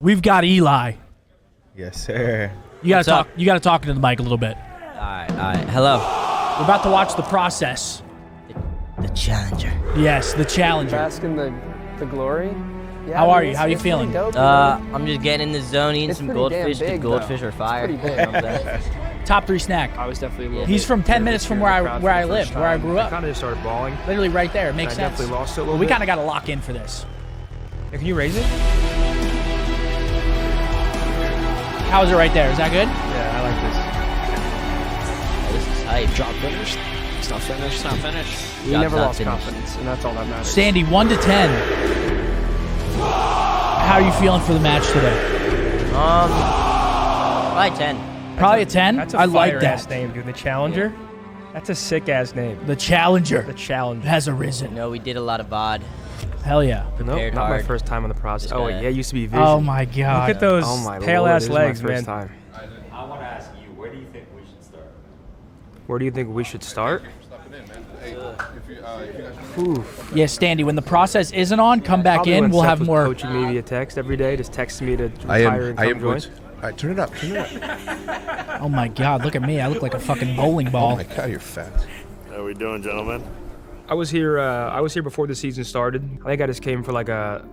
We've got Eli. Yes, sir. You gotta talk. You gotta talk into the mic a little bit. All right. Hello. We're about to watch the process. The challenger. Yes, the challenger. Basking the glory. Yeah, How are you? How are you it's feeling? pretty dope, I'm just getting in the zone, eating It's some pretty goldfish. damn The big, goldfish though. are fire. It's pretty You know what I'm saying? Top 3 snack. I was definitely a little He's bit from 10 nervous minutes from here where in the crowd I for the live, first where I time. grew I up. kind of just started bawling. Literally right there. It makes I sense. definitely lost it a little We bit. kind of got to lock in for this. Hey, can you raise it? How is it right there? Is that good? Yeah, I like This is hype. Job finished. It's not finished. It's not finished. this. We Job's never not lost finished. confidence, and that's all that matters. Sandy, 1 to 10. How are you feeling for the match today? Probably 10. Probably a 10? That's a I like fire-ass that. name, dude. The Challenger? That's a sick-ass name. The challenger The Challenger. has You arisen. know, we did a lot of VOD. Hell yeah. Nope, Prepared not my hard. first time on the process. Just Oh, gotta- yeah, it used to be Vision. Oh my god. Look at those Oh my pale-ass Lord, legs, this is my man. first time. I want to ask you, where do you think we should start? Where do you think we should start? Oof. Yeah, Standy, when the process isn't on, come back Probably in. when We'll Seth have was more. coaching me via text every day, just texting me to I retire am. and I come am join. good. All right, turn it up. Turn it up. Oh my god, look at me. I look like a fucking bowling Oh ball. my god, you're fat. How we doing, gentlemen? I was here before the season started. I think I just came for like a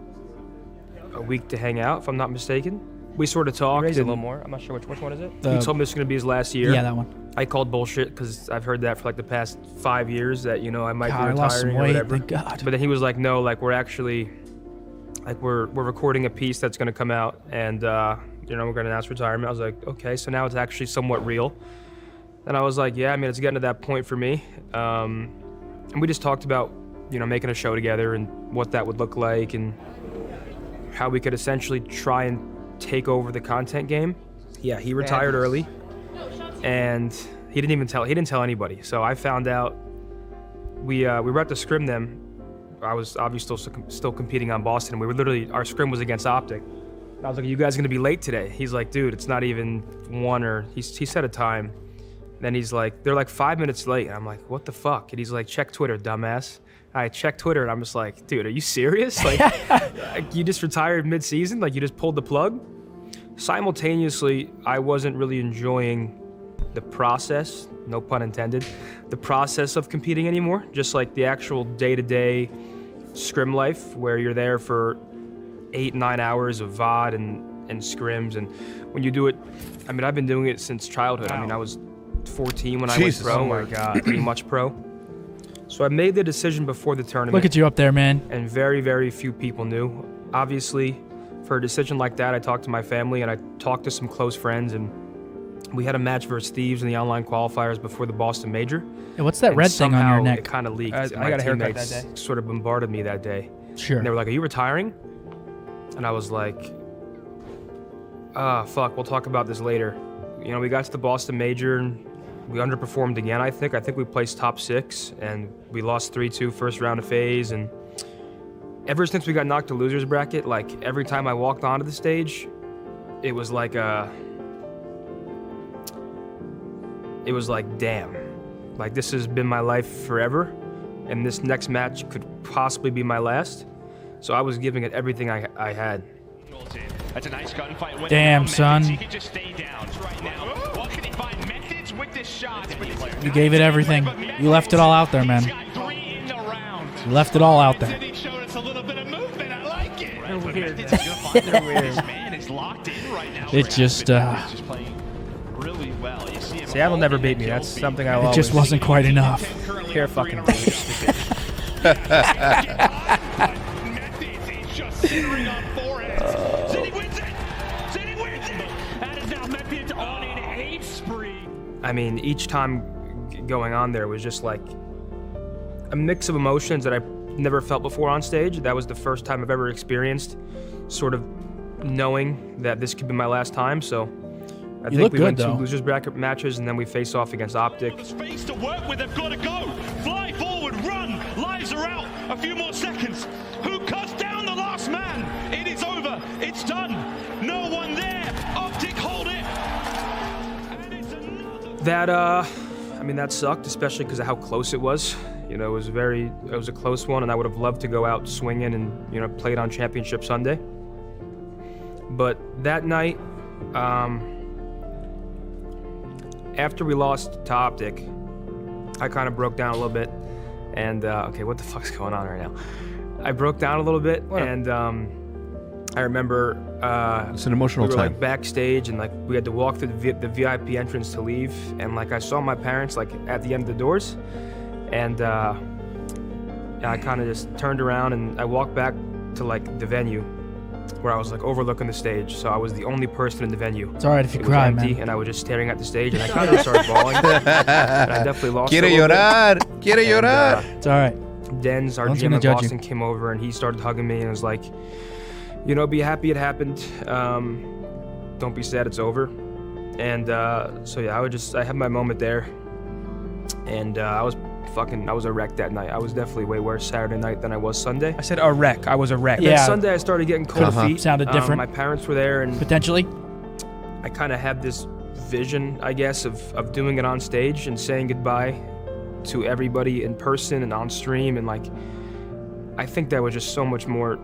week to hang out, if I'm not mistaken. We sort of talked. Raise it a and little more. I'm not sure which one is it. He told me this was gonna be his last year. Yeah, that one. I called bullshit because I've heard that for like the past 5 years that I might God, I be lost some retiring or weight. whatever. Thank God. But then he was like, no, like we're actually, like we're recording a piece that's gonna come out and we're gonna announce retirement. I was like, okay, so now it's actually somewhat real. And I was like, yeah, I mean it's getting to that point for me. And we just talked about making a show together and what that would look like and how we could essentially try and take over the content game. Yeah, he retired early, and he didn't tell anybody. So I found out we were at the scrim then. I was obviously still competing on Boston. We were literally, our scrim was against Optic. And I was like, "You guys gonna be late today?" He's like, "Dude, it's not even 1 or..." He set a time. Then he's like, "They're like 5 minutes late." And I'm like, "What the fuck?" And he's like, "Check Twitter, dumbass." I checked Twitter and I'm just like, "Dude, are you serious? Like you just retired mid-season? Like you just pulled the plug?" Simultaneously, I wasn't really enjoying the process, no pun intended, the process of competing anymore. Just like the actual day-to-day scrim life where you're there for 8-9 hours of VOD and scrims. And when you do it, I mean, I've been doing it since childhood. I mean, I was 14 when Jesus. I went pro. Oh my God. Pretty much pro. So I made the decision before the tournament. Look at you up there, man. And very, very few people knew. Obviously, for a decision like that, I talked to my family and I talked to some close friends, and we had a match versus Thieves in the online qualifiers before the Boston Major. Hey, what's that And red thing on your somehow neck? It kind of leaked. I and got my a haircut that teammates day. sort of bombarded me that day. Sure. And they were like, "Are you retiring?" And I was like, fuck, we'll talk about this later. We got to the Boston Major and we underperformed again, I think. I think we placed top 6 and we lost 3-2 first round of phase. And ever since we got knocked to losers bracket, like every time I walked onto the stage, it was like damn, like this has been my life forever. And this next match could possibly be my last. So I was giving it everything I had. That's a nice gunfight. Damn, son. He can just stay down right now. What can he find? Methods with this shot. You gave it everything. You left it all out there, man. He's got 3 in the round. You left it all out there. He showed us a little bit of movement. I like it. They're weird. Methods is gonna find their way. This man is locked in right now. It just, He's just playing really well. You see him Seattle never holding beat me. the That's kill something I It always just wasn't quite enough. care fucking about. Methods is just centering on foreheads. City wins it. City wins it. That is now Methods on an 8th spree. I mean, each time going on there was just like a mix of emotions that I never felt before on stage. That was the first time I've ever experienced sort of knowing that this could be my last time. So I You think look we good, went 2 though. losers bracket matches and then we face off against Optic. Space to work with, they've got to go. Fly forward, run. Lives are out. A few more seconds. Who cuts down the last man? It is over. It's done. No one there. Optic hold it. And it's another. That sucked, especially because of how close it was. It was a close one, and I would have loved to go out swinging and, play it on Championship Sunday. But that night, after we lost to Optic, I kind of broke down a little bit. And, okay, what the fuck's going on right now? I broke down a little bit, and I remember It's an emotional we were time. like backstage, and like we had to walk through the VIP entrance to leave, and like I saw my parents like at the end of the doors, and I kind of just turned around and I walked back to like the venue where I was like overlooking the stage, so I was the only person in the venue. It's alright if you It cry, was empty, man. and I was just staring at the stage, and I kind of started bawling, and I definitely lost it a Quiere little bit. llorar. Quiere And, llorar. It's alright. Denz, our No one's GM gonna in judge you. Boston, came over and he started hugging me and was like, you know, be happy it happened. Don't be sad it's over. And so yeah, I had my moment there, and I was a wreck that night. I was definitely way worse Saturday night than I was Sunday. I said a wreck. I was a wreck. Then Yeah. Sunday I started getting cold feet. Sounded different. My parents were there, and Potentially. I kind of had this vision, I guess, of doing it on stage and saying goodbye to everybody in person and on stream, and like I think that was just so much more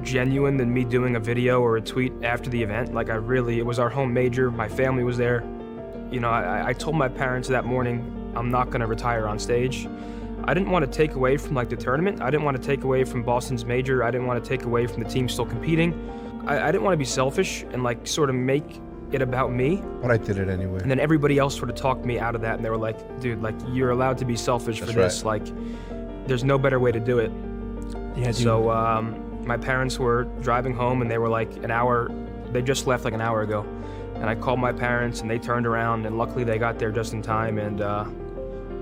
genuine than me doing a video or a tweet after the event. Like it was our home major, my family was there. You know, I told my parents that morning I'm not gonna retire on stage. I didn't want to take away from like the tournament. I didn't want to take away from Boston's major. I didn't want to take away from the team still competing. I didn't want to be selfish and like sort of make it about me. But I did it anyway. And then everybody else sort of talked me out of that, and they were like, dude, like you're allowed to be selfish for That's this. Like there's no better way to do it. Yeah, dude. So my parents were driving home, and they were like they just left like an hour ago. And I called my parents, and they turned around, and luckily they got there just in time. And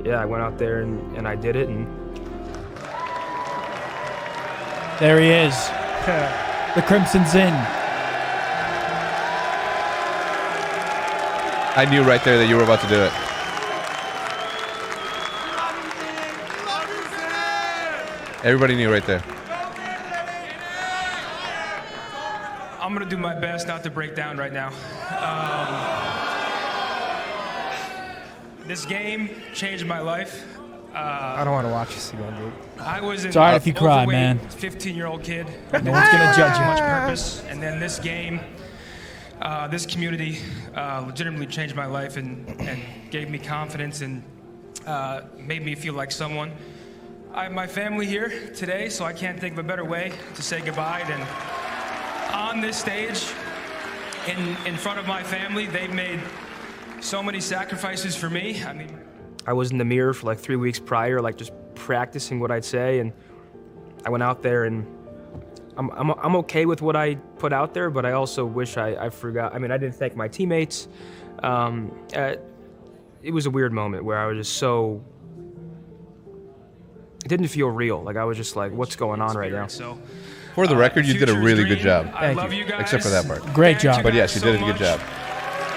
yeah, I went out there and I did it. And There he is. The Crimson's in. I knew right there that you were about to do it. Everybody knew right there. I'm gonna do my best not to break down right now. This game changed my life. I don't want to watch this again, dude. I was an It's alright if you cry, overweight man. 15-year-old kid. No one's gonna judge you. Much purpose, and then this game, this community, legitimately changed my life and gave me confidence and made me feel like someone. I have my family here today, so I can't think of a better way to say goodbye than on this stage, in front of my family. They've made so many sacrifices for me. I mean, I was in the mirror for like 3 weeks prior, like just practicing what I'd say, and I went out there, and I'm okay with what I put out there, but I also wish I forgot. I mean, I didn't thank my teammates. It was a weird moment where I was just so. It didn't feel real. Like I was just like, what's going on right now? So, For the record, you did a really good job. I love you guys. Except for that part. Great job. But yes, you did a good much. job.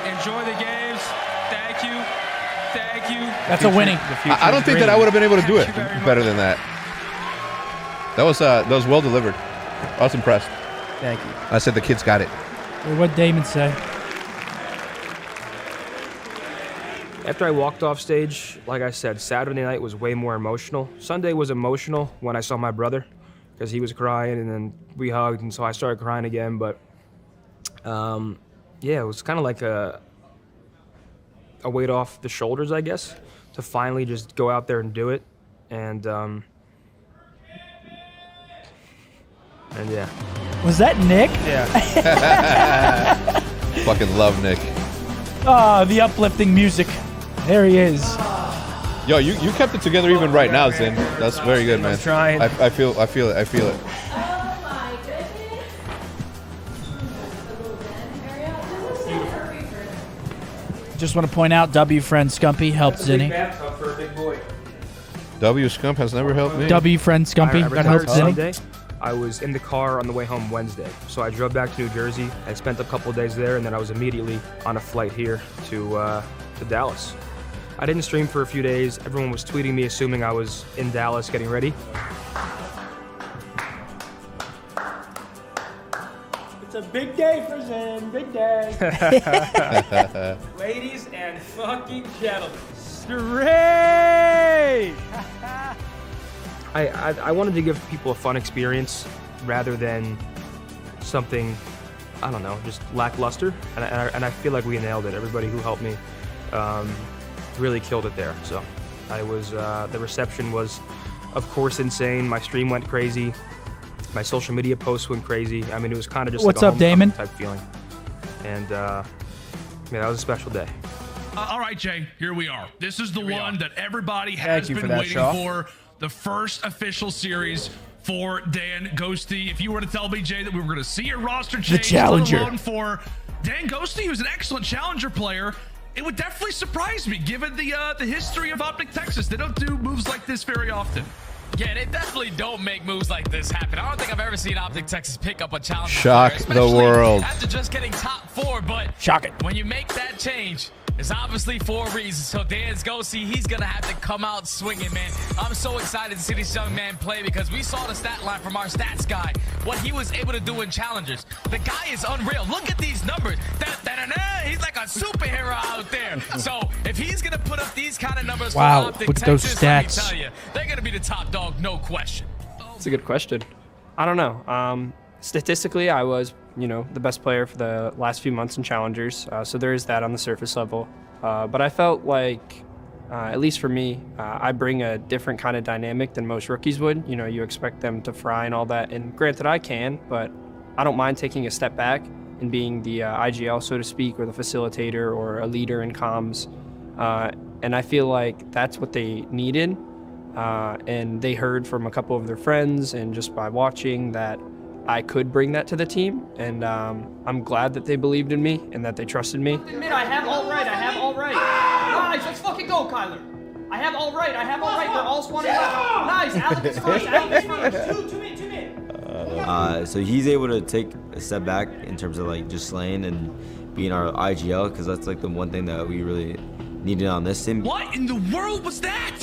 Enjoy the games. Thank you. Thank you. That's a winning. I don't think that I would have been able to do it better than that. That was well delivered. I was impressed. Thank you. I said the kids got it. What'd Damon say? After I walked off stage, like I said, Saturday night was way more emotional. Sunday was emotional when I saw my brother, because he was crying, and then we hugged, and so I started crying again. But yeah, it was kind of like a weight off the shoulders, I guess, to finally just go out there and do it. And yeah. Was that Nick? Yeah. Fucking love Nick. Ah, the uplifting music. There he is. Yo, you kept it together even right now, Zin. That's very good, man. I'm trying. I feel it. Just want to point out, W friend Scumpy helped Zinni. W Scump has never helped me. W friend Scumpy I that helped retired Zinni. Sunday. I was in the car on the way home Wednesday. So I drove back to New Jersey. I spent a couple days there, and then I was immediately on a flight here to Dallas. I didn't stream for a few days. Everyone was tweeting me, assuming I was in Dallas getting ready. It's a big day for Zin. Big day. Ladies and fucking gentlemen. Great! I wanted to give people a fun experience rather than something I don't know, just lackluster, and I feel like we nailed it. Everybody who helped me really killed it there. So I was the reception was, of course, insane. My stream went crazy. My social media posts went crazy. I mean, it was kind of just What's like a up, Damon? type feeling. And yeah, that was a special day. All right, Jay, here we are. This is the one that everybody has you for been that, waiting Shaw. for. The first official series for Dan Ghosty. If you were to tell me, Jay, that we were going to see your roster change, challenger. let alone for Dan Ghosty, who's an excellent challenger player, it would definitely surprise me, given the history of Optic Texas. They don't do moves like this very often. Yeah, they definitely don't make moves like this happen. I don't think I've ever seen Optic Texas pick up a challenger Shock player, the especially world. after just getting top 4, but Shock it. when you make that change, it's obviously for a reason. So Dan's Ghosty, he's gonna have to come out swinging, man. I'm so excited to see this young man play because we saw the stat line from our stats guy, what he was able to do in challengers. The guy is unreal. Look at these numbers. He's like a superhero out there. So if he's gonna put up these kind of numbers Wow, for Optic look at those Texas, let me stats. tell you, they're gonna be the top dog, no question. That's a good question. I don't know. Statistically, I was, the best player for the last few months in challengers. So there is that on the surface level. But I felt like, at least for me, I bring a different kind of dynamic than most rookies would. You expect them to fry and all that. And granted, I can, but I don't mind taking a step back and being the IGL, so to speak, or the facilitator or a leader in comms. And I feel like that's what they needed. And they heard from a couple of their friends and just by watching that I could bring that to the team. And I'm glad that they believed in me and that they trusted me. Admit, I have all right. Nice, let's fucking go, Kyler. I have all right. They're all spawning left. Nice, Alec is first. Two men. So he's able to take a step back in terms of like just slaying and being our IGL, because that's like the one thing that we really needed on this team. What in the world was that?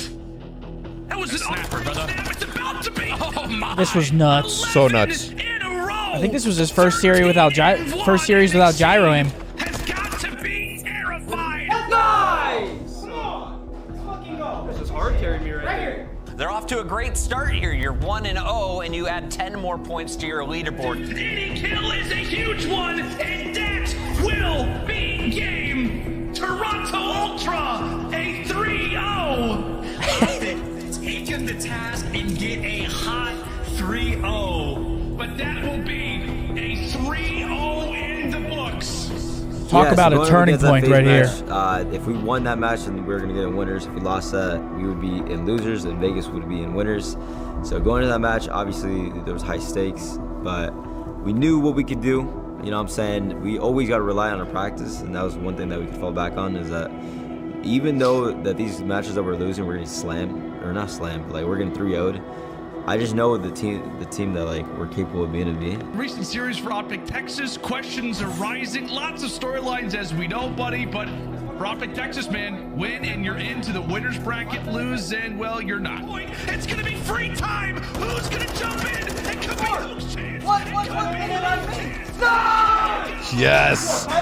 That was an snapper, brother. snap. It's about to be. Oh my. This was nuts. So nuts. In a row. I think this was his first series without gyro aim. Has got to be terrified. Nice! Come on, let's fucking go. This is hard carrying me right here. They're off to a great start here. You're 1-0, and you add 10 more points to your leaderboard. Any kill is a huge one, and that will be game. Toronto Ultra, a 3-0. Taking the task and get a hot 3-0. But that will be a 3-0 in the books. Talk about a turning point right here. If we won that match, then we were going to get in winners. If we lost that, we would be in losers, and Vegas would be in winners. So going into that match, obviously there was high stakes, but we knew what we could do. You know what I'm saying? We always got to rely on our practice, and that was one thing that we could fall back on, is that even though that these matches that we're losing, we're going to slam, or not slam, but like we're getting 3-0'd. I just know the team that like we're capable of being to be. Recent series for Optic Texas, questions are rising. Lots of storylines, as we know, buddy. But for Optic Texas, man, win and you're into the winners bracket. Lose and well, you're not. It's gonna be free time. Who's gonna jump in? It could be Luke's chance. What minute on me? No! Yes. Dude,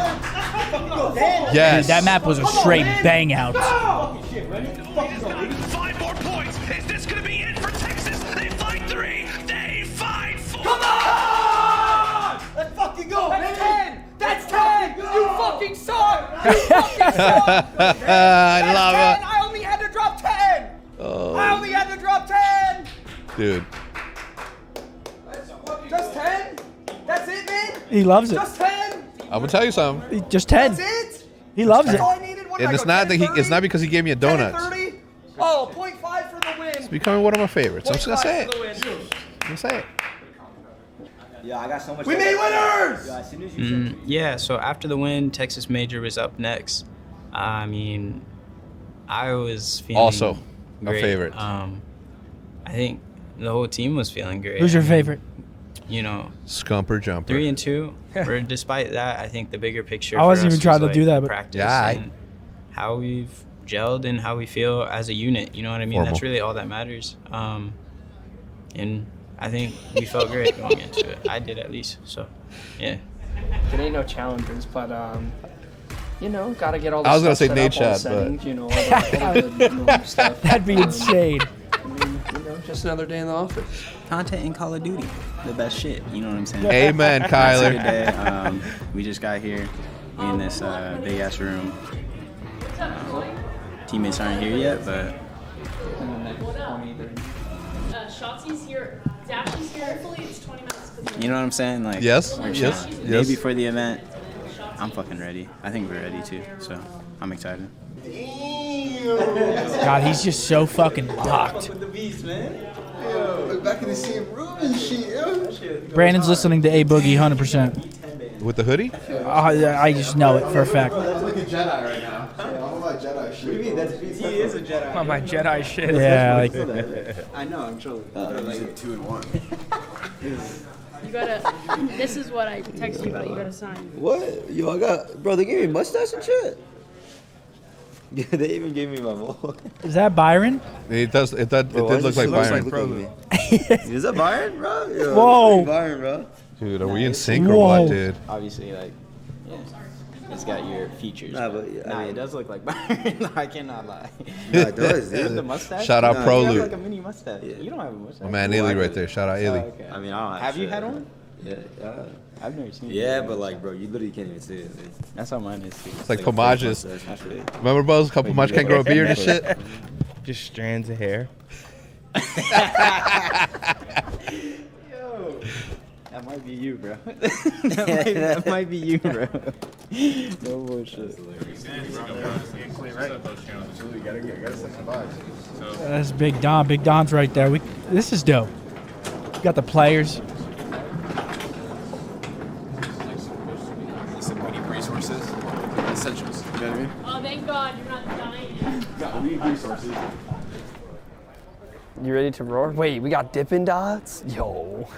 Yes. that map was a straight bang out. Fucking shit, ready? Fucking go, baby. 5 more points. Is this gonna be it for Texas? They fight 3. They fight 4. Come on! Let's fucking go, baby. 10. That's 10. You fucking suck. You fucking suck. I love That's 10. it. I only had to drop 10. Oh. I only had to drop 10. Dude. Just 10? That's it, man? He loves it. Just 10? I'm gonna tell you something. Just 10. That's it? He loves That's it. all I needed? What did And I it's go, not that 10, it's not because he gave me a 10 donut. and 30? Oh, 0.5 for the win. It's becoming one of my favorites. I'm just gonna say 0.5 it. for the win. I'm gonna say it. Yeah, I got so much. We made winners! Yeah, as soon as you Yeah, so after the win, Texas Major was up next. I mean, I was feeling Also, a great. favorite. I think the whole team was feeling great. Who's your favorite? You know, Scump or jumper. 3 and 2. Or despite that, I think the bigger picture. I wasn't for us even trying was, to do that, but- practice Yeah, and how we've gelled and how we feel as a unit. You know what I mean? Formal. That's really all that matters. And I think we felt great going into it. I did at least. So, yeah. It ain't no challengers, but gotta get all the I was gonna stuff say set Nate up, all the shot, but- settings, all the normal stuff. That'd be insane. I mean, know, just another day in the office. Content in Call of Duty, the best shit. You know what I'm saying? Amen, Kyler. Today, we just got here. We in this big ass room. Teammates aren't here yet, but. Shotzi's here. Dashy's here. Hopefully it's 20 minutes. You know what I'm saying? Like. Yes. We're Yes. chilling. Yes. Maybe for the event. I'm fucking ready. I think we're ready too. So I'm excited. God, he's just so fucking docked. With the beast, man. Yo, back in the same room and shit, yo. Brandon's listening to A Boogie 100%. With the hoodie? I just know it for a fact. Bro, that's like a Jedi right now. I'm on my Jedi shit. What do you mean? He is a Jedi. I'm on my Jedi shit. Yeah, like. I know, I'm trolling. Like 2 and 1. You gotta. This is what I texted you about. You gotta sign. What? Yo, I got, bro, they gave me a mustache and shit. Yeah, they even gave me my mole. Is that Byron? It does. It did look like Byron. Is that Byron, bro? Yo, Whoa. Byron, bro. Dude, are we in sync or what, dude? Obviously, like, yeah, it's got your features. Nah, but I mean, it does look like Byron. I cannot lie. No, it does. With the mustache. Shout out Pro You have Loot. like a mini mustache. Yeah. You don't have a mustache. My man Illy right there. Shout out Illy. Okay. I mean, I don't Have you shit, had bro. one? Yeah. I've never seen it. Yeah, but like, bro, you literally can't even see it. That's how mine is too. It's like a pomages. mustache and shit. Remember, Buzz? Couple much can't grow a beard and shit. Just strands of hair. Yo, that might be you, bro. that might be you, bro. No bullshit. That's Big Don. Big Don's right there. This is dope. Got the players. Resources, essentials. You know what I mean? Oh, thank God you're not dying. We need resources. You ready to roar? Wait, we got Dippin' Dots? Yo.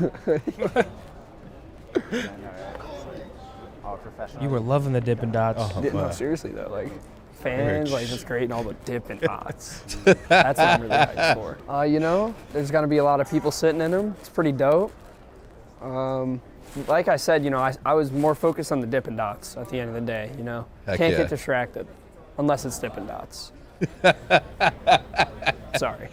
You were loving the Dippin' Dots. No, seriously though, like fans, like it's great and all the Dippin' Dots. That's what I'm really hyped for. You know, there's gonna be a lot of people sitting in them. It's pretty dope. Like I said, you know, I was more focused on the Dippin' Dots at the end of the day. You know, Heck can't yeah. get distracted unless it's Dippin' Dots. Sorry.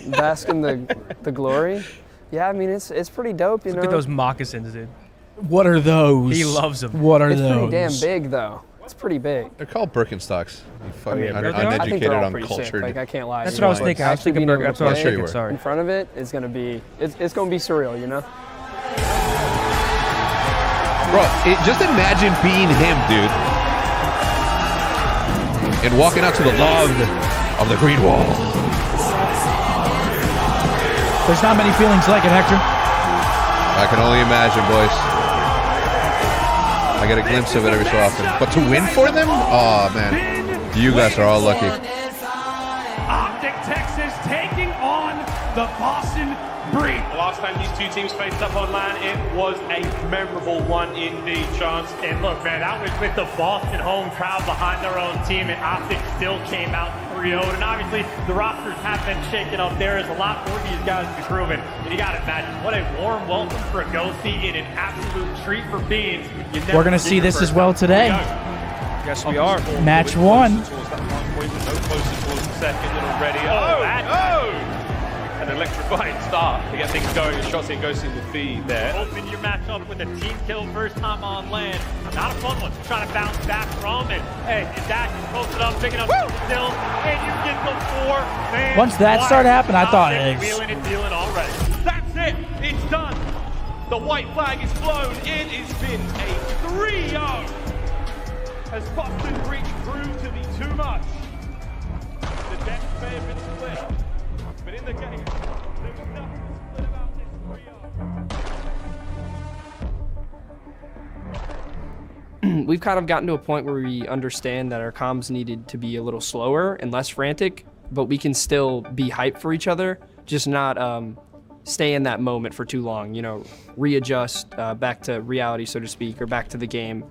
Bask in the glory. Yeah, I mean it's pretty dope. You know. Look at those moccasins, dude. What are those? He loves them. What are It's those? pretty damn big though. It's pretty big. They're called Birkenstocks. You fucking Birkenstocks? I think uneducated, they're all pretty sick. uncultured. Like I can't lie. That's to what I you. was thinking. I was Actually thinking being able That's to what I was play sure you thinking. were. Sorry. in front of it is gonna be it's gonna be surreal, you know. Bro, just imagine being him, dude. And walking out to the love of the green wall. There's not many feelings like it, Hector. I can only imagine, boys. I get a glimpse of it every so often. But to win for them? Oh, man. You guys are all lucky. Optic Texas taking on the Boston Breed. The last time these two teams faced up on land, it was a memorable one indeed, Chance. And look, man, that was with the Boston home crowd behind their own team, and Optic still came out 3-0. And obviously, the rosters have been shaken up. There is a lot more these guys to be proven. And you got to imagine, what a warm welcome for a Ghosty and an absolute treat for Beans. We're going to see this as well today. Yes, we are. Match one. No closer towards the second and already. An electrifying start to get things going. And Shotzi and Ghosty in the feed there. Open your matchup with a team kill first time on land. Not a fun one. Trying to bounce back from it. Hey, and Dak is posted up, picking up still, and you get the 4-man. Once that started happening, I thought, Wheeling and dealing already. That's it. It's done. The white flag is flown. It has been a 3-0. As Boston Breach grew to be too much. The decks may have been split, but in the game, there was nothing to split about this 3-0. We've kind of gotten to a point where we understand that our comms needed to be a little slower and less frantic, but we can still be hyped for each other, just not stay in that moment for too long, you know, readjust back to reality, so to speak, or back to the game.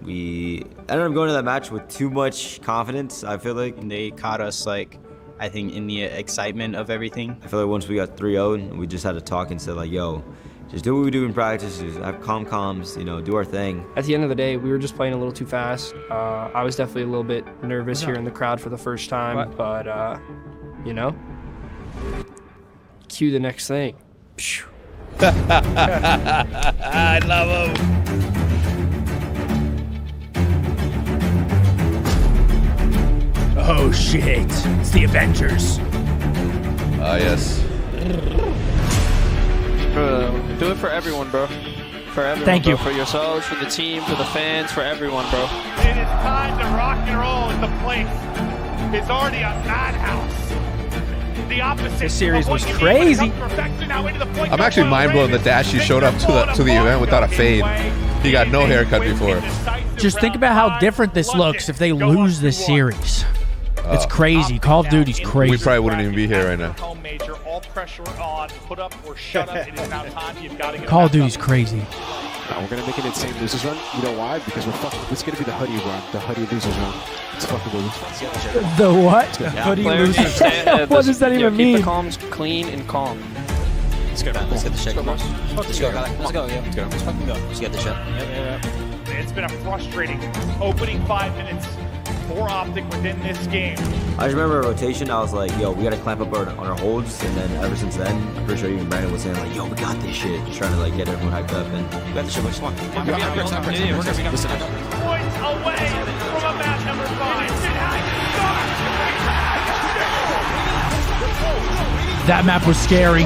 We ended up going to that match with too much confidence, I feel like. They caught us, like, I think, in the excitement of everything. I feel like once we got 3-0, we just had to talk and say, like, yo, just do what we do in practice, just have calm comms, you know, do our thing. At the end of the day, we were just playing a little too fast. I was definitely a little bit nervous here in the crowd for the first time, but you know? Cue the next thing. I love him. Oh shit! It's the Avengers. Ah, yes. Do it for everyone, bro. For everyone, Thank bro. you. For yourselves, for the team, for the fans, for everyone, bro. It is time to rock and roll as the place is already a madhouse. The opposite. This series of what was you need when it crazy. comes to perfection. Now into the point I'm guard actually Will mind blown that Dashy showed up to the event without a fade. He got no haircut before. Just think about how different this looks if they lose this series. It's crazy. Call of Duty's crazy. We probably wouldn't even be here right now. Home major, all pressure on, put up or shut up. It is now time. You've got to get Call of Duty's crazy. Now we're gonna make an insane losers run. You know why? Because we're fucking. It's gonna be the hoodie run, the hoodie losers run. It's fucking losers. The what? Hoodie Players losers. stand- What does that even keep mean? the comms clean and calm. Let's go. Let's get the shit. Let's go. Let's go. Yeah. Let's go. Let's fucking go. Let's get the shit. It's been a frustrating opening 5 minutes for Optic within this game. I just remember a rotation. I was like, yo, we gotta clamp up on our holds, and then ever since then, I'm pretty sure even Brandon was saying like, yo, we got this shit, just trying to like get everyone hyped up, and we got this shit. Which one? Points away from a match number 5. That map was scary.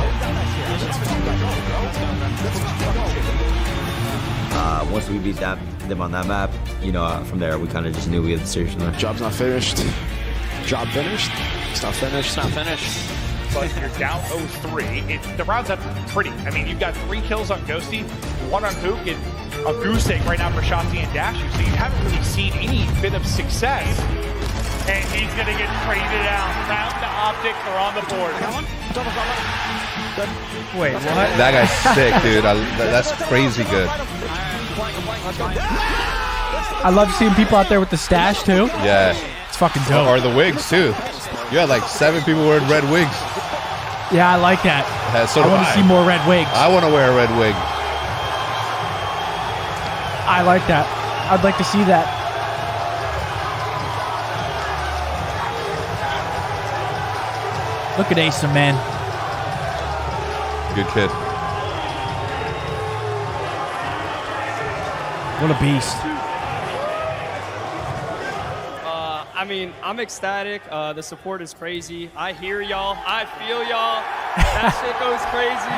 Once we beat them on that map, you know, from there we kind of just knew we had the series from there. Job's not finished. Job finished. It's not finished. It's not finished. But you're down 0-3. The round's up pretty. I mean, you've got 3 kills on Ghosty, 1 on Hook, and a goose egg right now for Shotzi and Dashu. So you haven't really seen any bit of success. And he's going to get traded out. Round to Optic are on the board. Wait, what? That guy's sick, dude. That's crazy good. I love seeing people out there with the stash too. Yeah. It's fucking dope. Or the wigs too. You had like 7 people wearing red wigs. Yeah, I like that. So I want to see more red wigs. I want to wear a red wig. I like that. I'd like to see that. Look at Asa, man. Good kid. What a beast. I mean, I'm ecstatic. The support is crazy. I hear y'all. I feel y'all. That shit goes crazy.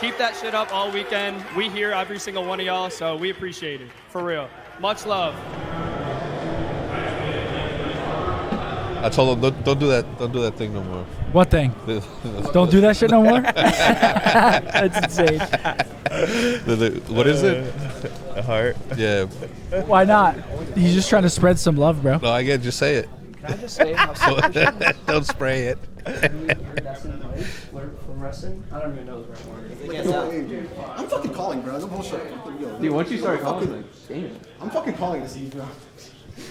Keep that shit up all weekend. We hear every single one of y'all, so we appreciate it. For real. Much love. I told him don't do that. Don't do that thing no more. What thing? Don't do that shit no more? That's insane. What is it? A heart. Yeah. Why not? He's just trying to spread some love, bro. No, I get. Just say it. Can I just say how Don't spray it. from wrestling? I don't even know the right word. I'm fucking calling, bro. No bullshit. Dude, once you start calling, like, damn. I'm fucking calling this Eve, bro.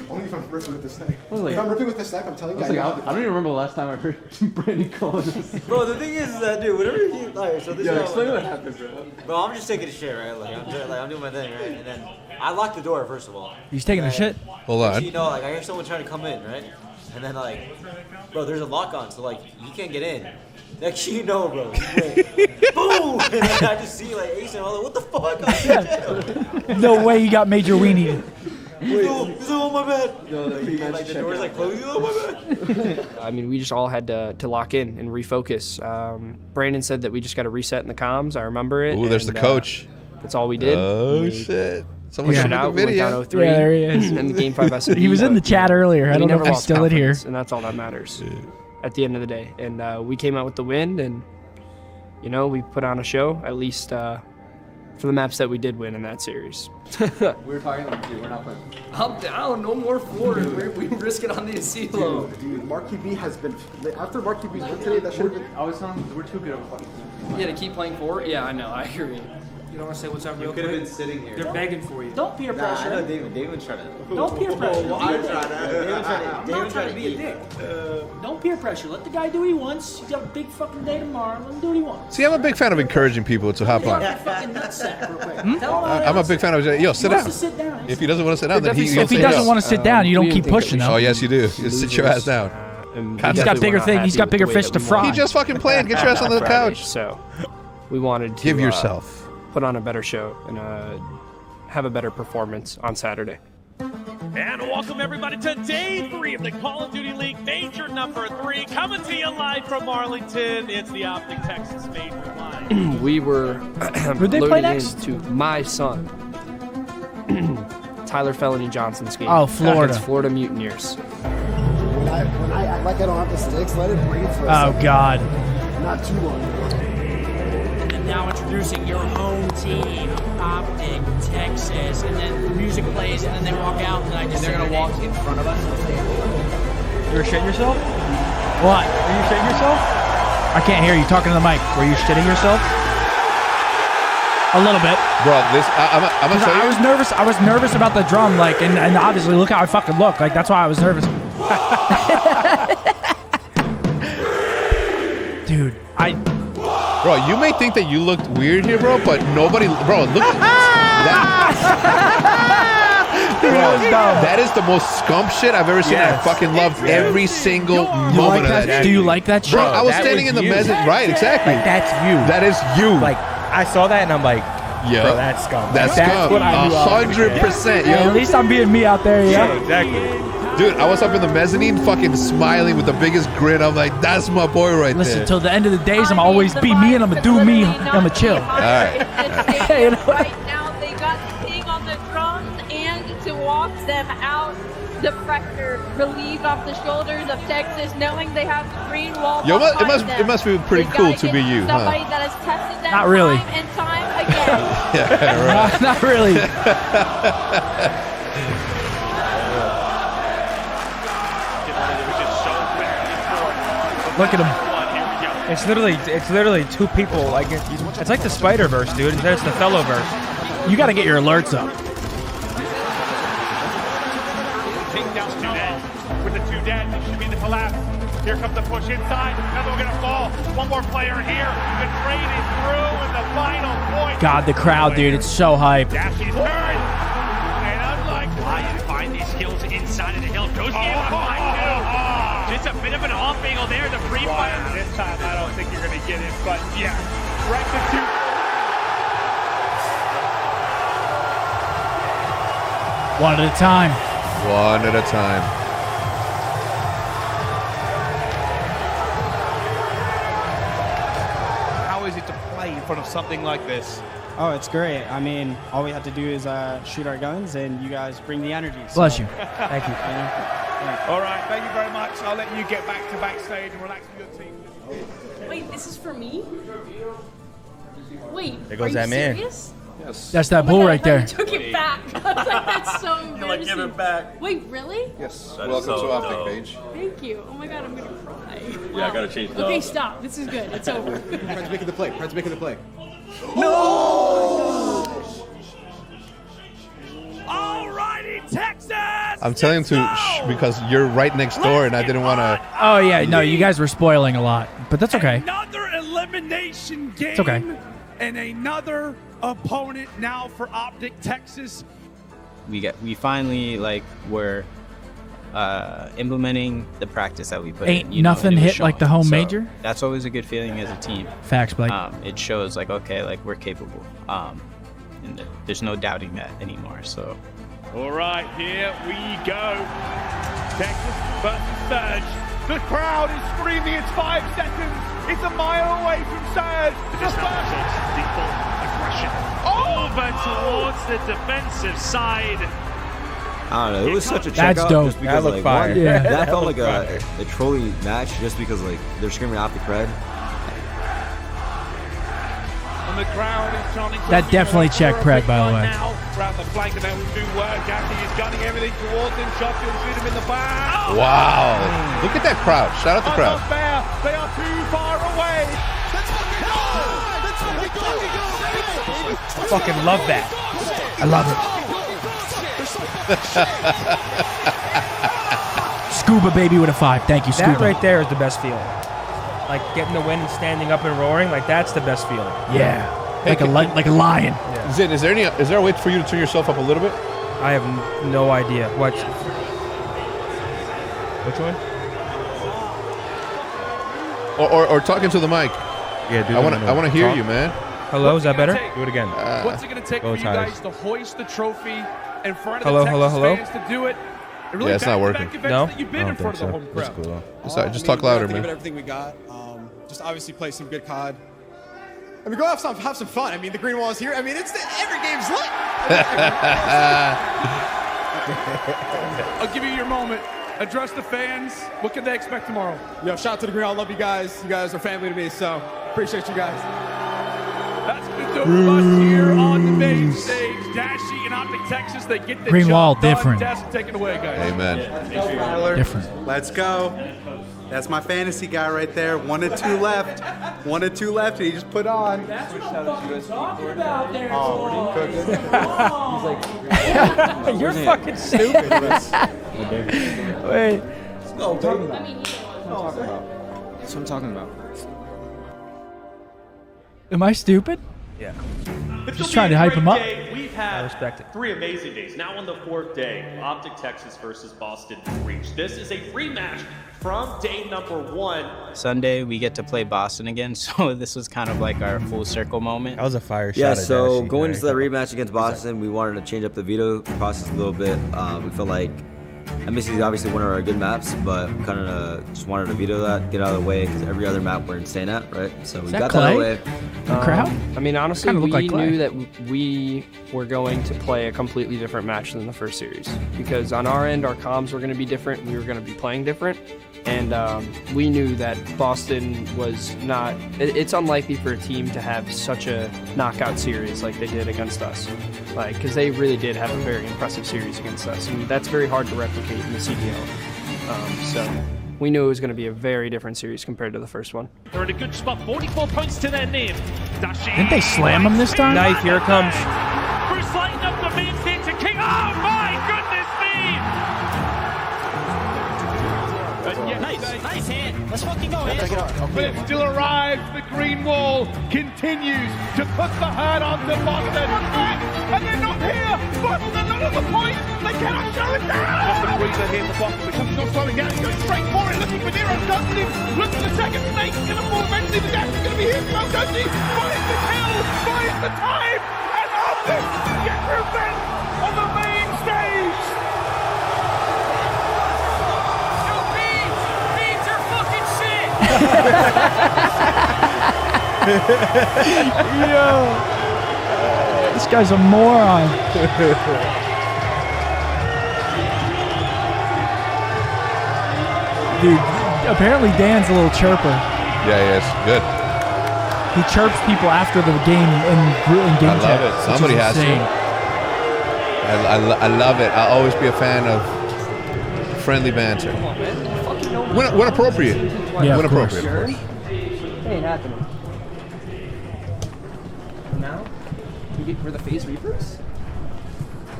Only if I'm ripping with the snake. Like, if I'm ripping with the snake, I'm telling you. I don't even remember the last time I heard Brandon calling us. Bro, the thing is that, dude, whatever he, like, so this Yeah, is explain what happened, bro. Bro, I'm just taking a shit, right? I'm doing my thing, right? And then I locked the door, first of all. He's taking a shit? Hold on. So, you know, like, I hear someone trying to come in, right? And then, like, bro, there's a lock on, so, like, you can't get in. Next thing you know, bro, he went, boom! And then I just see, like, Ace and I'm like, what the fuck? No way you got Major Weenie. He's on my bed. No, like, the door's like closing on my bed. I mean, we just all had to lock in and refocus. Brandon said that we just got to reset in the comms. I remember it. Ooh, there's the coach. That's all we did. Oh, shit. Someone pushed should it make a out. We went video. down 0-3 Yeah, there he is. in the Game 5 SD. He was in the chat earlier. I We don't know never if he's lost still in here. confidence, and that's all that matters at the end of the day. And we came out with the win, and, you know, we put on a show, at least for the maps that we did win in that series. We're talking like, dude, we're not playing. I'm down. No more Florida. We risk it on the Asilo. Dude, Marky B has been. After Marky B's win today, that should have been. I was telling him, we're too good of a fucking team. Yeah, to keep playing forward? Yeah, I know. I agree. You don't want to say what's up real could have quick? been sitting here. They're begging for you. Don't peer Nah, pressure. I know David tried to. Don't peer pressure. I'm trying to. I'm not trying to be a dick. Don't peer pressure. Let the guy do what he wants. He's got a big fucking day tomorrow. Let him do what he wants. See, I'm a big fan of encouraging people to hop on. Fucking nutsack real quick. Tell him I'm a big fan of yo, sit down. to sit down. If he doesn't want to sit down, then If he doesn't want to sit down, you don't keep pushing Oh though. yes, you do. You sit your ass down. And He's got bigger things. He's got bigger fish to fry. He just fucking played. Get your ass on the couch. So we wanted to Give yourself. put on a better show and have a better performance on Saturday. And welcome everybody to day 3 of the Call of Duty League Major number 3. Coming to you live from Arlington. It's the Optic Texas Major Live. We were Would they play loaded next? into my son, Tyler Felony Johnson's game. Oh, Florida. Against Florida Mutineers. When I act like I don't have the sticks, let it breathe for a Oh, second. God. Not too long. And now introducing your home team, Optic, Texas, and then the music plays, and then they walk out, and I just they're gonna walk in front of us. You were shitting yourself? What? Are you shitting yourself? I can't hear you talking to the mic. Were you shitting yourself? A little bit. Bro, this I'm gonna tell you. I was nervous. I was nervous about the drum, like, and obviously, look how I fucking look. Like, that's why I was nervous. Dude, Bro, you may think that you looked weird here, bro, but nobody, bro, look at that. Bro, that is the most scump shit I've ever seen. Yes. I fucking loved every single moment of that. Do you like that shit? Bro, I was That standing was in the you. mezzanine. Right, exactly. Like, that's you. That is you. Like, I saw that and I'm like, yeah, bro, that's scum. That's That's scum. what I knew I was gonna get. 100%, Yeah, yo. at least I'm being me out there, yeah. Exactly. Dude, I was up in the mezzanine fucking smiling with the biggest grin. I'm like, that's my boy right Listen, there. till the end of the days, I'm always be me and I'm gonna do me. I'm gonna chill. All right. You know? Right now, they got King on the drums, and to walk them out, the pressure relieved off the shoulders of Texas, knowing they have the green wall. Yo, behind it must be pretty them. cool They to gotta be get you, somebody huh? that has tested them Not really. time and time again. Yeah, right. Not really. Look at him. It's literally two people. Like it's like the Spider-Verse, dude. Instead, it's the Fellowverse. You got to get your alerts up. King down two dead. With the two dead, it should be the collapse. Here comes the push inside. Another one gonna fall. One more player here. The train is through, and the final point. God, the crowd, dude, it's so hype. Dashy's turn. And unlike Ryan, find these skills inside of the hill. Goes in behind two. Just a bit of an off angle there. The free fire. This time, I don't think you're gonna get it, but yeah, right to two. One at a time. One at a time. How is it to play in front of something like this? Oh, it's great. I mean, all we have to do is shoot our guns, and you guys bring the energy. So, Bless you. Thank you. All right, thank you very much. I'll let you get back to backstage and relax with your team. Wait, this is for me? Wait, There goes are that you man. serious? Yes. That's that Oh my bull God, right I thought there. you took it back. I was like, that's so embarrassing. Give it back. Wait, really? Yes. That is Welcome so to Optic dope. Page. Thank you. Oh my God, I'm gonna cry. Yeah, I gotta change it Okay, up. stop. This is good. It's over. Pred's making the play. Pred's making the play. Alrighty, Texas! I'm telling him to shh because you're right next door, and I didn't want to. Oh, yeah, no, you guys were spoiling a lot, but that's okay. Another elimination game. It's okay. And another opponent now for Optic Texas. We finally like were implementing the practice that we put Ain't in. You nothing and it was hit like showing. the home So major? That's always a good feeling as a team. Facts, Blake. It shows like, okay, like we're capable. And there's no doubting that anymore. So All right, here we go. Texas versus Surge. The crowd is screaming. It's 5 seconds. It's a mile away from Surge. The first default aggression over towards the defensive side. I don't know. It was such a That's checkout dope. just because That looked like fire. one, Yeah. that felt like a trolley match just because like they're screaming out the cred. And the crowd is chanting. That definitely checked Pred, by the way. Now, around the flank and able to do work. Gaffney is gunning everything towards him. Shotgun shoot him in the back. Wow. Look at that crowd. Shout out the crowd. Unfair. They are too far away. I fucking love that. I love it. Scuba baby with a 5. Thank you, Scuba. That right there is the best feeling. Like getting the win and standing up and roaring. Like that's the best feeling. Yeah. Like a lion. Zin, is there a way for you to turn yourself up a little bit? I have no idea. What? Which one? Or talking to the mic. Yeah, dude. I want to hear you, man. Hello, is that better? Do it again. What's it going to take for you guys to hoist the trophy in front of Hello, the hello, Texas hello? fans to do it? And really Yeah, it's not back-to-back working. events No? that you've been I in don't front of think the so. home crowd. Just talk louder, Give it man. everything we got. Just obviously play some good COD. I mean, go have some fun. I mean, the green wall is here. I mean, every game's lit. I'll give you your moment. Address the fans. What can they expect tomorrow? Yo, shout out to the green wall. I love you guys. You guys are family to me, so appreciate you guys. That's going to do it for us here on the main stage. Dashy and Optic Texas, they get the Green job wall, done. different. Dash, take it away, guys. Amen. Different. Let's go. That's my fantasy guy right there. 1 and 2 left. 1 and 2 left, and he just put on. That's what I'm talking about there. Oh, He's like, You're fucking stupid. Wait. No, That's what I'm talking about. Am I stupid? Yeah. Just trying to hype him up. We've I had respect it. 3 amazing days. Now on the 4th day, Optic Texas versus Boston Breach. This is a rematch from day number 1. Sunday, we get to play Boston again, so this was kind of like our full circle moment. That was a fire shot. Yeah, at so Dashy, going right? into the rematch against Boston, we wanted to change up the veto process a little bit. We felt like MSC is obviously one of our good maps, but we kind of just wanted to veto that, get out of the way, because every other map we're insane at, right? So we got that out of the way. The crowd? I mean, honestly, Kinda we look like Clay. knew that we were going to play a completely different match than the first series. Because on our end, our comms were going to be different. We were going to be playing different. And we knew that Boston was not... It's unlikely for a team to have such a knockout series like they did against us. Because they really did have a very impressive series against us. And that's very hard to replicate in the CDL. So we knew it was going to be a very different series compared to the first one. They're in a good spot. 44 points to their name. Dashy. Didn't they slam him this time? Knife, here it comes. Bruce lighting up the main stage to King. Oh my goodness me! nice hand. Let's fucking go, man. But it still arrives. The green wall continues to put the hurt onto Boston. And they're not here. Boston are not at the point. They cannot show it down. Just a breather here for Boston. The company's not slowing down. He's going straight for it. Looking for Nero. Doesn't him. Look at the second snake. Going to fall eventually. The gas is going to be here. No, does he? Finds the kill. Finds the time. And Optic get revenge on the main stage. Yo, this guy's a moron. Dude, apparently Dan's a little chirper. Yeah, yes, good. He chirps people after the game in game I love chat, it. which Somebody is has insane. to. I love it. I'll always be a fan of friendly banter. When appropriate. Yeah, when of course. appropriate. Ain't happening. Now, we're the Phase Reapers?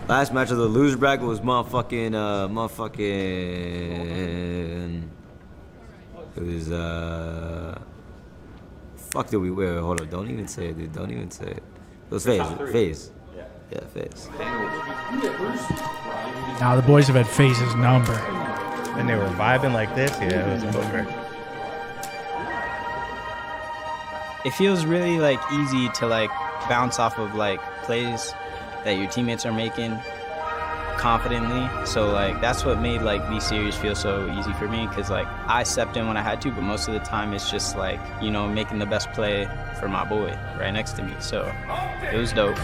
Last match of the loser bracket was motherfucking. It was Fuck did we wait, hold up, don't even say it, dude. Don't even say it. It was Phase. Yeah, Phase. Now the boys have had Phase's number. And they were vibing like this. Yeah, it was over. It feels really like easy to like bounce off of like plays that your teammates are making confidently. So like that's what made like these series feel so easy for me, because like I stepped in when I had to, but most of the time it's just like, you know, making the best play for my boy right next to me. So it was dope.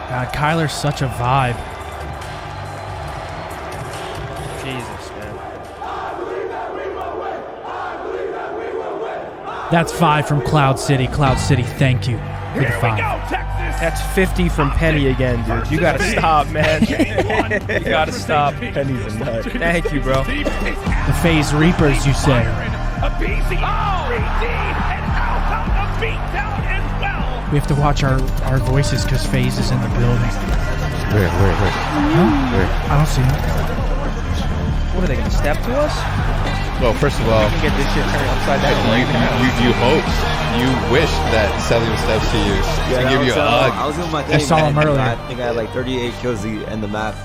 God, Kyler's such a vibe. Jesus, man. That's 5 from Cloud City. Cloud City, thank you for the 5. That's 50 from Penny again, dude. You gotta stop, man. You gotta stop. Penny's a nut. Thank you, bro. The Phase Reapers, you say? We have to watch our voices because Phase is in the building. Where? Huh? Where? I don't see him. What are they gonna step to us? Well, first of all, Get this shit turned upside down. you hope, you wish that Celium steps to you to give you a hug. I was doing my thing. I saw him earlier. I think I had like 38 kills to end the map.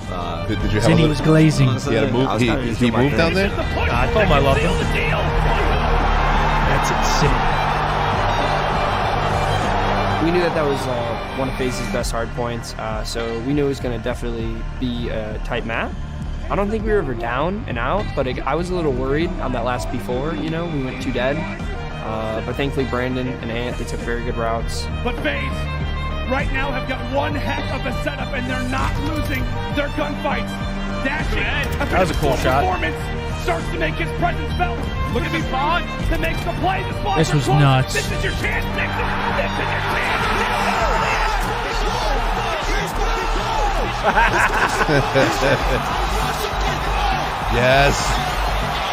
Did you have Zinni was glazing. He had a move. He moved down there. I told him I loved him. That's insane. We knew that was one of FaZe's best hard points, so we knew it was going to definitely be a tight map. I don't think we were ever down and out, but I was a little worried on that last P4, you know, we went 2 dead. But thankfully Brandon and Ant, they took very good routes. But FaZe right now have got one heck of a setup, and they're not losing their gunfights. Dashing, that was a cool shot. Performance starts to make his presence felt. Look at me, Bond, that makes the play. This was nuts. This is your chance, Nixon. This is your chance. Yes.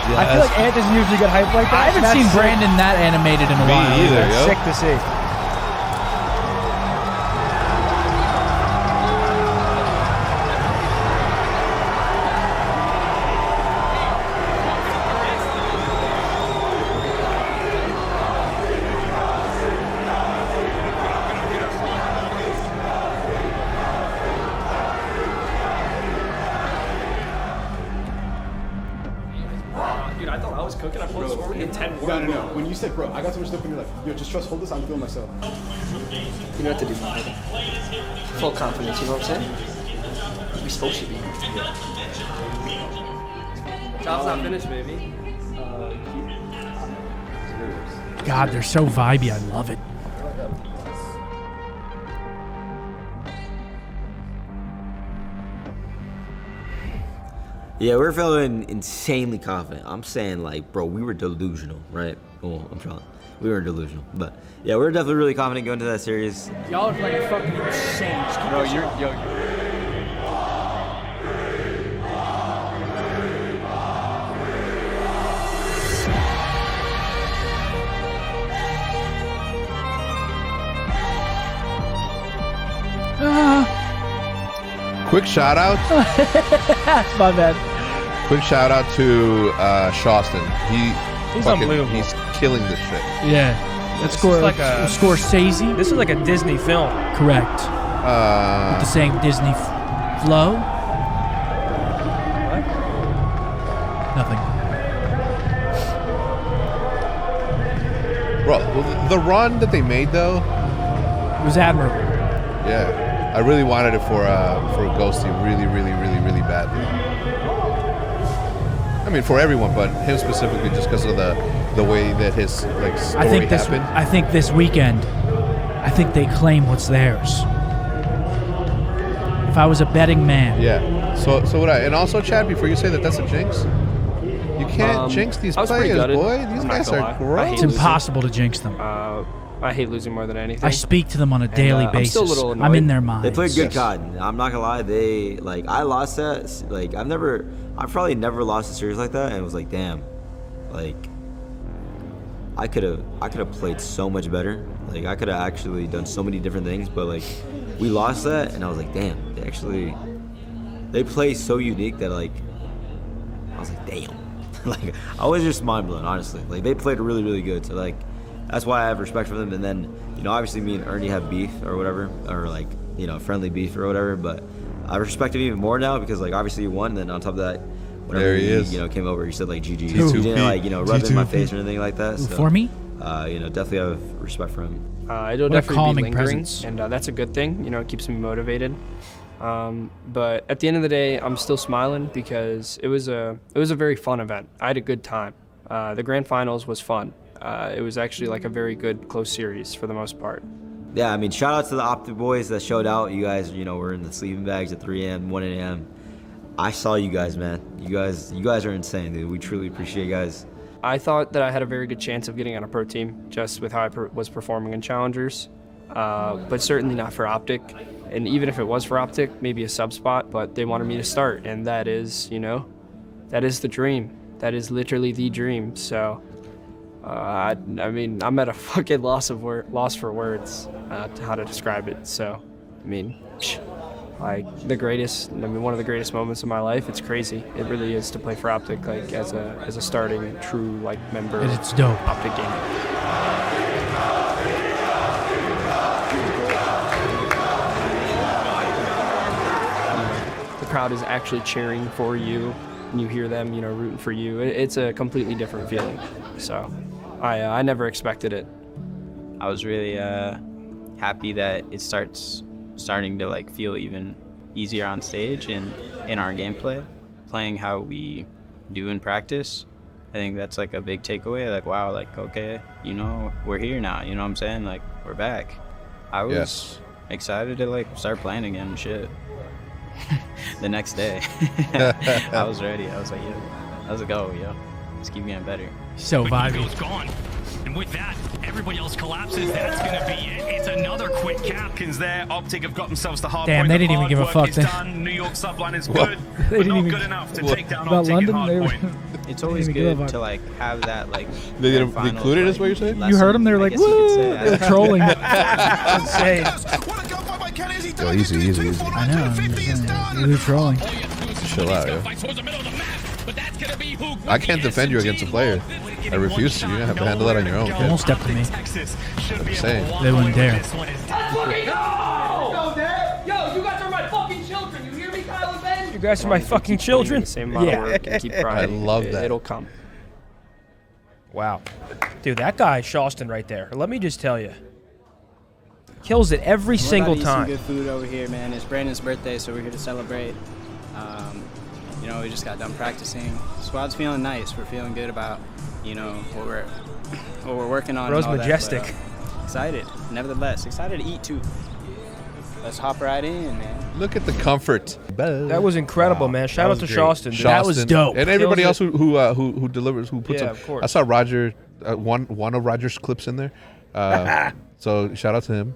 I feel like Ant doesn't usually get hyped like that. I haven't seen Brandon that animated in a while. Me either, yo. Sick to see. Dude, I thought I was cooking. I pulled this forward in 10 more. No. When you said, bro, I got so much stuff and you're like, yo, just trust, hold this, I'm feeling myself. You know what to do, man. Full confidence, you know what I'm saying? We supposed to be. Job's not finished, baby. God, they're so vibey. I love it. Yeah, we're feeling insanely confident. I'm saying, like, bro, we were delusional, right? Well, I'm trying. We were delusional, but yeah, we're definitely really confident going into that series. Y'all are like fucking insane. Bro, you're Quick shout out. My bad. Quick shout out to Shawston. He's unbelievable. He's killing this shit. Yeah. That's Scorsese. This is like a Disney film. Correct. With the same Disney flow. What? Nothing. Bro, the run that they made though, It was admirable. yeah. I really wanted it for Ghosty really badly. I mean, for everyone, but him specifically, just because of the way that his story happened. I think this weekend, I think they claim what's theirs. If I was a betting man. Yeah. So would I. And also, Chad, before you say that that's a jinx, you can't jinx these players, boy. These guys are gross. It's impossible to jinx them. I hate losing more than anything. I speak to them on a daily basis. I'm still a little annoyed. I'm in their minds. They played good COD. I'm not gonna lie. They I lost that. I've probably never lost a series like that, and it was like, damn, I could have played so much better. I could have actually done so many different things, but we lost that, and I was like, damn, they play so unique that I was like, damn, I was just mind blown, honestly. They played really, really good. So that's why I have respect for them. And then, obviously me and Ernie have beef or whatever, or friendly beef or whatever, but I respect him even more now because obviously he won. And then on top of that, whenever he came over, he said GG. He didn't rub it in my face or anything like that. So, for me? Definitely have respect for him. It'll definitely be lingering, and that's a good thing. It keeps me motivated. But at the end of the day, I'm still smiling because it was a very fun event. I had a good time. The grand finals was fun. It was actually a very good close series for the most part. Yeah, I mean, shout out to the Optic boys that showed out. You guys, were in the sleeping bags at 3 a.m., 1 a.m. I saw you guys, man. You guys are insane, dude. We truly appreciate you guys. I thought that I had a very good chance of getting on a pro team just with how I was performing in Challengers, but certainly not for Optic. And even if it was for Optic, maybe a sub spot, but they wanted me to start, and that is, that is the dream. That is literally the dream. So, I mean, I'm at a fucking loss for words to how to describe it. So, I mean, like the greatest. I mean, one of the greatest moments of my life. It's crazy. It really is to play for Optic, like as a starting true like member. It's dope. Optic Gaming. The crowd is actually cheering for you, and you hear them, rooting for you. It's a completely different feeling. So, I never expected it. I was really happy that it starting to like feel even easier on stage and in our gameplay, playing how we do in practice. I think that's like a big takeaway. Like, wow, like, okay, we're here now. You know what I'm saying? Like, we're back. I was excited to like start playing again and shit. The next day, I was ready. I was like, yo, let's go, yo. Let's keep getting better. So vibey. Gone. And with that, everybody else collapses. That's going to be it. It's another quick Capkins there. Optic have got themselves the hard Damn, point. they didn't even give a fuck. Done. New York subline is good, They but didn't not even good enough to take down about Optic London. at They hard were, point. It's always good to like have that like. They didn't final, include it, is like, what you're saying? You heard them? They were like, woo! They were trolling. Insane. Yo, easy. I know. They were trolling. Chill out, yo. I can't defend you against a player. I refuse to. You're gonna have to handle that on your own. They won't step to me. I'm saying. They wouldn't dare. Let's fucking go! Yo, you guys are my fucking children. You hear me, Kyle and Ben? You guys are my fucking children. The same amount of work and keep grinding. I love that. It'll come. Wow. Dude, that guy, Shawston, right there. Let me just tell you. Kills it every single We're about time. to eat some good food over here, man. It's Brandon's birthday, so we're here to celebrate. We just got done practicing. Squad's feeling nice. We're feeling good about, what we're working on. Bro's and all majestic. That, but, excited, nevertheless. Excited to eat, too. Let's hop right in, man. Look at the comfort. That was incredible, man. Shout out to Shawston. Dude. That was dope. And everybody else Kills who delivers, who puts Yeah, up. of course. I saw Roger, one of Roger's clips in there. So shout out to him.